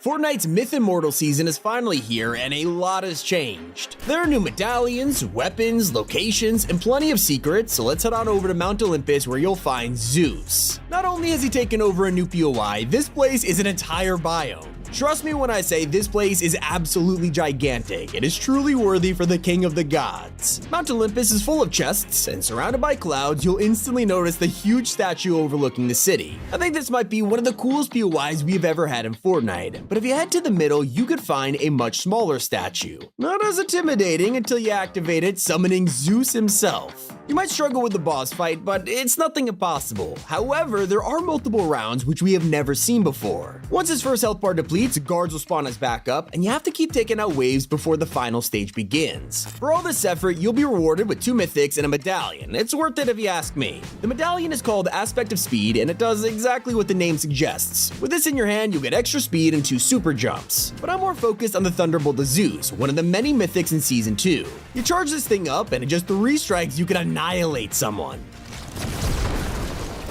Fortnite's Myth Immortal season is finally here and a lot has changed. There are new medallions, weapons, locations, and plenty of secrets, so let's head on over to Mount Olympus where you'll find Zeus. Not only has he taken over a new POI, this place is an entire biome. Trust me when I say this place is absolutely gigantic. It is truly worthy for the king of the gods. Mount Olympus is full of chests, and surrounded by clouds, you'll instantly notice the huge statue overlooking the city. I think this might be one of the coolest POIs we've ever had in Fortnite, but if you head to the middle, you could find a much smaller statue. Not as intimidating until you activate it, summoning Zeus himself. You might struggle with the boss fight, but it's nothing impossible. However, there are multiple rounds which we have never seen before. Once his first health bar depletes, guards will spawn as backup, and you have to keep taking out waves before the final stage begins. For all this effort, you'll be rewarded with 2 mythics and a medallion. It's worth it if you ask me. The medallion is called Aspect of Speed, and it does exactly what the name suggests. With this in your hand, you'll get extra speed and 2 super jumps. But I'm more focused on the Thunderbolt of Zeus, one of the many mythics in Season 2. You charge this thing up, and in just 3 strikes, you can annihilate someone.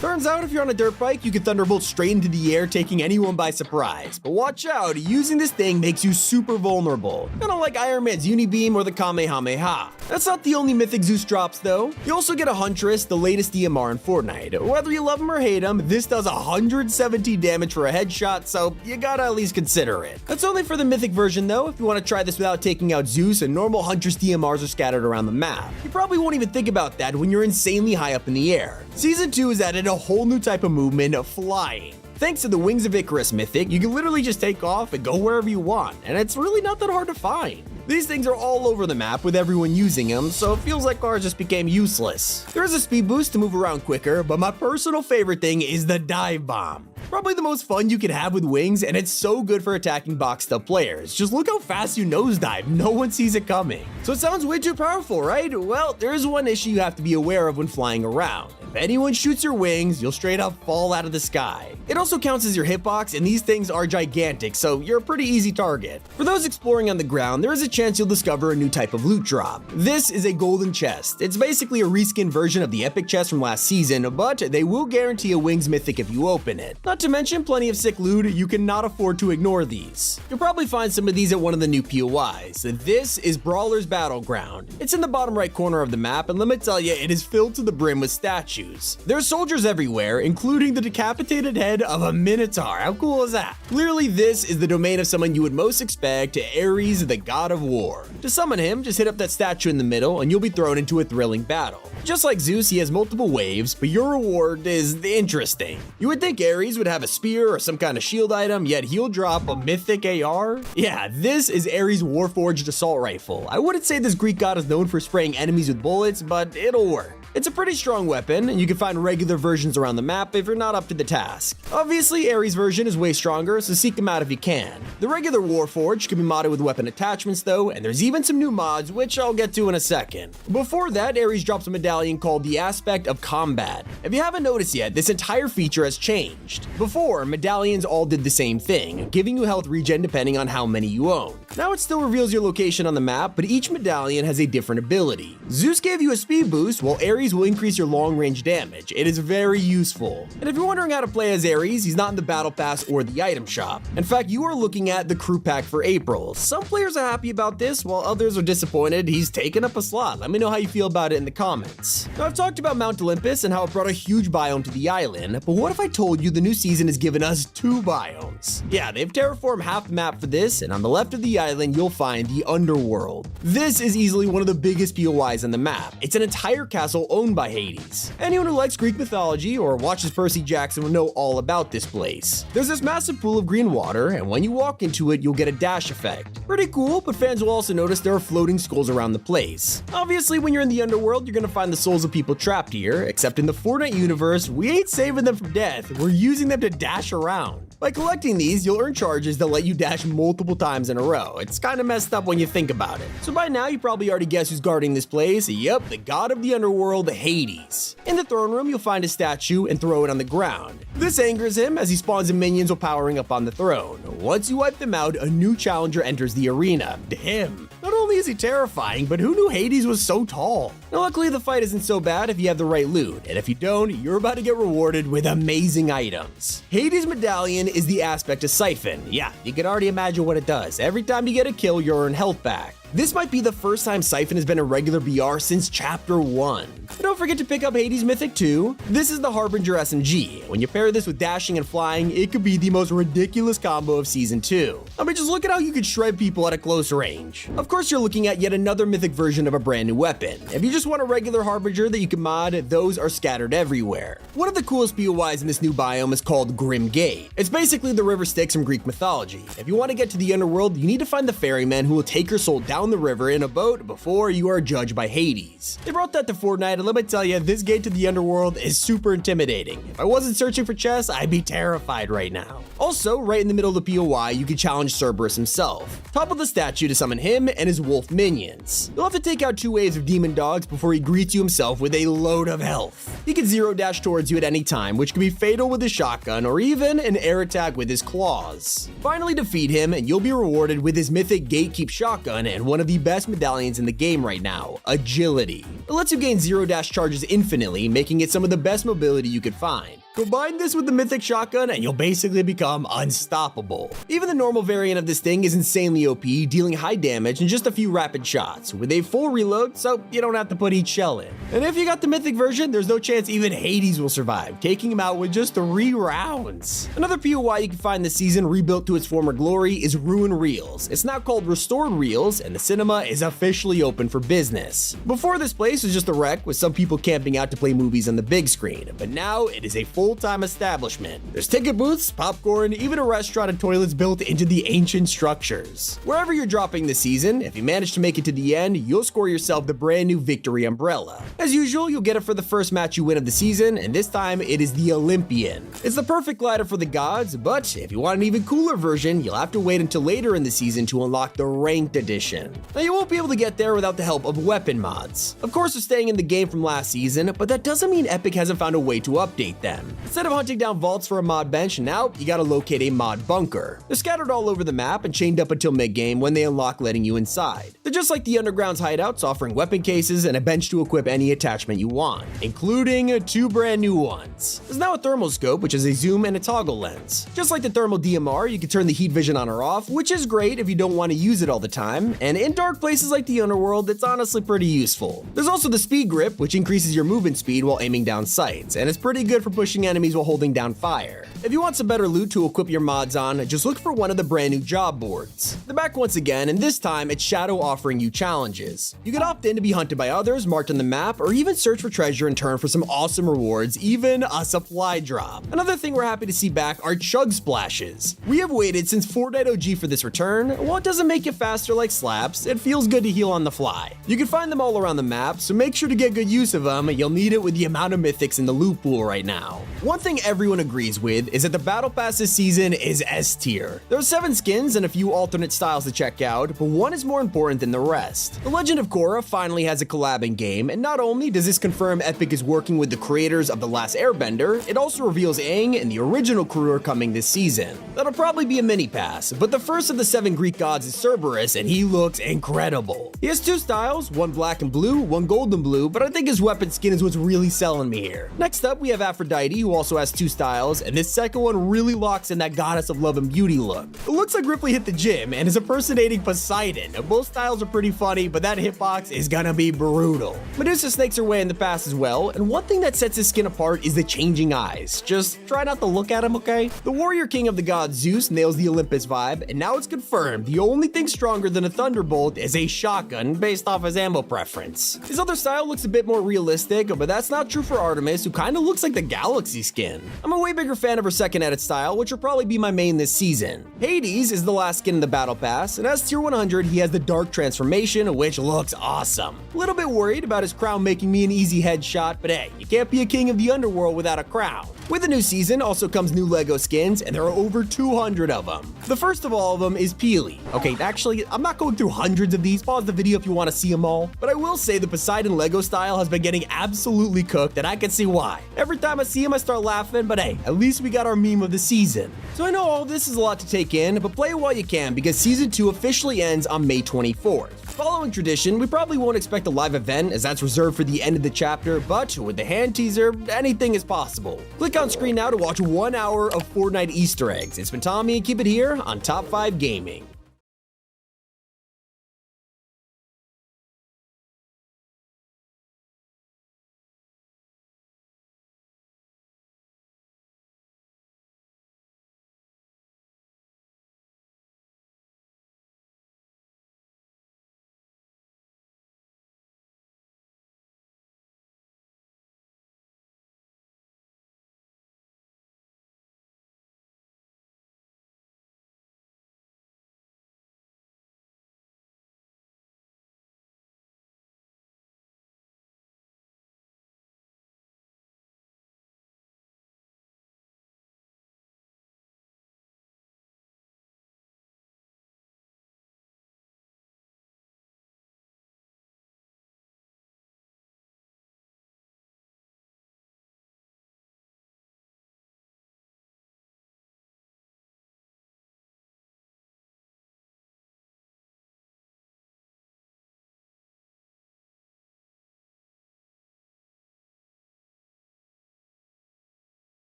Turns out if you're on a dirt bike, you can thunderbolt straight into the air, taking anyone by surprise. But watch out, using this thing makes you super vulnerable. Kinda like Iron Man's Unibeam or the Kamehameha. That's not the only mythic Zeus drops though. You also get a Huntress, the latest DMR in Fortnite. Whether you love him or hate him, this does 117 damage for a headshot, so you gotta at least consider it. That's only for the mythic version though. If you want to try this without taking out Zeus, and normal Huntress DMRs are scattered around the map. You probably won't even think about that when you're insanely high up in the air. Season 2 has added a whole new type of movement, flying. Thanks to the Wings of Icarus mythic, you can literally just take off and go wherever you want, and it's really not that hard to find. These things are all over the map with everyone using them, so it feels like ours just became useless. There is a speed boost to move around quicker, but my personal favorite thing is the dive bomb. Probably the most fun you can have with wings, and it's so good for attacking boxed up players. Just look how fast you nosedive, no one sees it coming. So it sounds way too powerful, right? Well, there is one issue you have to be aware of when flying around. If anyone shoots your wings, you'll straight up fall out of the sky. It also counts as your hitbox, and these things are gigantic, so you're a pretty easy target. For those exploring on the ground, there is a chance you'll discover a new type of loot drop. This is a golden chest. It's basically a reskin version of the epic chest from last season, but they will guarantee a wings mythic if you open it. Not to mention plenty of sick loot, you cannot afford to ignore these. You'll probably find some of these at one of the new POIs. This is Brawler's Battleground. It's in the bottom right corner of the map, and let me tell you, it is filled to the brim with statues. There's soldiers everywhere, including the decapitated head of a Minotaur. How cool is that? Clearly, this is the domain of someone you would most expect, Ares, the god of war. To summon him, just hit up that statue in the middle, and you'll be thrown into a thrilling battle. Just like Zeus, he has multiple waves, but your reward is interesting. You would think Ares would have a spear or some kind of shield item, yet he'll drop a mythic AR? Yeah, this is Ares' Warforged assault rifle. I wouldn't say this Greek god is known for spraying enemies with bullets, but it'll work. It's a pretty strong weapon, and you can find regular versions around the map if you're not up to the task. Obviously, Ares' version is way stronger, so seek them out if you can. The regular Warforged can be modded with weapon attachments though, and there's even some new mods, which I'll get to in a second. Before that, Ares drops a medallion called the Aspect of Combat. If you haven't noticed yet, this entire feature has changed. Before, medallions all did the same thing, giving you health regen depending on how many you own. Now it still reveals your location on the map, but each medallion has a different ability. Zeus gave you a speed boost, while Ares will increase your long range damage. It is very useful. And if you're wondering how to play as Ares, he's not in the battle pass or the item shop. In fact, you are looking at the crew pack for April. Some players are happy about this, while others are disappointed he's taken up a slot. Let me know how you feel about it in the comments. Now I've talked about Mount Olympus and how it brought a huge biome to the island, but what if I told you the new season has given us 2 biomes? Yeah, they've terraformed half the map for this, and on the left of the island you'll find the Underworld. This is easily one of the biggest POIs on the map. It's an entire castle owned by Hades. Anyone who likes Greek mythology or watches Percy Jackson will know all about this place. There's this massive pool of green water, and when you walk into it, you'll get a dash effect. Pretty cool, but fans will also notice there are floating skulls around the place. Obviously, when you're in the Underworld, you're gonna find the souls of people trapped here, except in the Fortnite universe, we ain't saving them from death, we're using them to dash around. By collecting these, you'll earn charges that let you dash multiple times in a row. It's kind of messed up when you think about it. So by now, you probably already guessed who's guarding this place. Yep, the god of the underworld, Hades. In the throne room, you'll find a statue and throw it on the ground. This angers him as he spawns in minions while powering up on the throne. Once you wipe them out, a new challenger enters the arena, him. Not only only is he terrifying, but who knew Hades was so tall? Now, luckily the fight isn't so bad if you have the right loot, and if you don't, you're about to get rewarded with amazing items. Hades' medallion is the aspect of Siphon. Yeah, you can already imagine what it does. Every time you get a kill, you earn health back. This might be the first time Siphon has been a regular BR since Chapter 1. But don't forget to pick up Hades Mythic 2. This is the Harbinger SMG. When you pair this with dashing and flying, it could be the most ridiculous combo of Season 2. I mean, just look at how you could shred people at a close range. Of course, you're looking at yet another mythic version of a brand new weapon. If you just want a regular Harbinger that you can mod, those are scattered everywhere. One of the coolest POIs in this new biome is called Grim Gate. It's basically the river Styx from Greek mythology. If you want to get to the underworld, you need to find the ferryman who will take your soul down the river in a boat before you are judged by Hades. They brought that to Fortnite, and let me tell you, this gate to the underworld is super intimidating. If I wasn't searching for chests, I'd be terrified right now. Also, right in the middle of the POI, you can challenge Cerberus himself. Topple the statue to summon him and his wolf minions. You'll have to take out 2 waves of demon dogs before he greets you himself with a load of health. He can zero dash towards you at any time, which can be fatal with his shotgun or even an air attack with his claws. Finally defeat him, and you'll be rewarded with his mythic Gatekeep shotgun and one of the best medallions in the game right now, Agility. It lets you gain zero dash charges infinitely, making it some of the best mobility you could find. Combine this with the mythic shotgun and you'll basically become unstoppable. Even the normal variant of this thing is insanely OP, dealing high damage in just a few rapid shots, with a full reload so you don't have to put each shell in. And if you got the mythic version, there's no chance even Hades will survive, taking him out with just 3 rounds. Another POI you can find this season rebuilt to its former glory is Ruin Reels. It's now called Restored Reels, and the cinema is officially open for business. Before, this place was just a wreck with some people camping out to play movies on the big screen, but now it is a full-time establishment. There's ticket booths, popcorn, even a restaurant and toilets built into the ancient structures. Wherever you're dropping this season, if you manage to make it to the end, you'll score yourself the brand new Victory Umbrella. As usual, you'll get it for the first match you win of the season, and this time it is the Olympian. It's the perfect glider for the gods, but if you want an even cooler version, you'll have to wait until later in the season to unlock the Ranked Edition. Now, you won't be able to get there without the help of weapon mods. Of course, they're staying in the game from last season, but that doesn't mean Epic hasn't found a way to update them. Instead of hunting down vaults for a mod bench, now you gotta locate a mod bunker. They're scattered all over the map and chained up until mid-game when they unlock letting you inside. They're just like the Underground's hideouts, offering weapon cases and a bench to equip any attachment you want, including 2 brand new ones. There's now a thermal scope, which is a zoom and a toggle lens. Just like the thermal DMR, you can turn the heat vision on or off, which is great if you don't want to use it all the time, and in dark places like the underworld, it's honestly pretty useful. There's also the speed grip, which increases your movement speed while aiming down sights, and it's pretty good for pushing enemies while holding down fire. If you want some better loot to equip your mods on, just look for one of the brand new job boards. They're back once again, and this time it's Shadow offering you challenges. You can opt in to be hunted by others marked on the map, or even search for treasure in turn for some awesome rewards, even a supply drop. Another thing we're happy to see back are chug splashes. We have waited since Fortnite OG for this return. While it doesn't make you faster like slaps, it feels good to heal on the fly. You can find them all around the map, so make sure to get good use of them. You'll need it with the amount of mythics in the loot pool right now. One thing everyone agrees with is that the battle pass this season is S tier. There are 7 skins and a few alternate styles to check out, but one is more important than the rest. The Legend of Korra finally has a collab in game, and not only does this confirm Epic is working with the creators of The Last Airbender, it also reveals Aang and the original crew are coming this season. That'll probably be a mini pass, but the first of the 7 Greek gods is Cerberus, and he looks incredible. He has 2 styles, one black and blue, one gold and blue, but I think his weapon skin is what's really selling me here. Next up, we have Aphrodite, who also has 2 styles, and this second one really locks in that goddess of love and beauty look. It looks like Ripley hit the gym and is impersonating Poseidon. Both styles are pretty funny, but that hitbox is gonna be brutal. Medusa snakes her way in the past as well, and one thing that sets his skin apart is the changing eyes. Just try not to look at him, okay? The warrior king of the gods Zeus nails the Olympus vibe, and now it's confirmed the only thing stronger than a thunderbolt is a shotgun based off his ammo preference. His other style looks a bit more realistic, but that's not true for Artemis, who kinda looks like the galaxy skin. I'm a way bigger fan of her second edit style, which will probably be my main this season. Hades is the last skin in the battle pass, and as tier 100 he has the dark transformation, which looks awesome. A little bit worried about his crown making me an easy headshot, but hey, you can't be a king of the underworld without a crown. With the new season also comes new LEGO skins, and there are over 200 of them. The first of all of them is Peely. Okay, actually, I'm not going through hundreds of these. Pause the video if you want to see them all. But I will say the Poseidon LEGO style has been getting absolutely cooked, and I can see why. Every time I see him, I start laughing, but hey, at least we got our meme of the season. So I know all this is a lot to take in, but play it while you can because Season 2 officially ends on May 24th. Following tradition, we probably won't expect a live event as that's reserved for the end of the chapter, but with the hand teaser, anything is possible. Click on screen now to watch 1 hour of Fortnite Easter eggs. It's been Tommy, keep it here on Top 5 Gaming.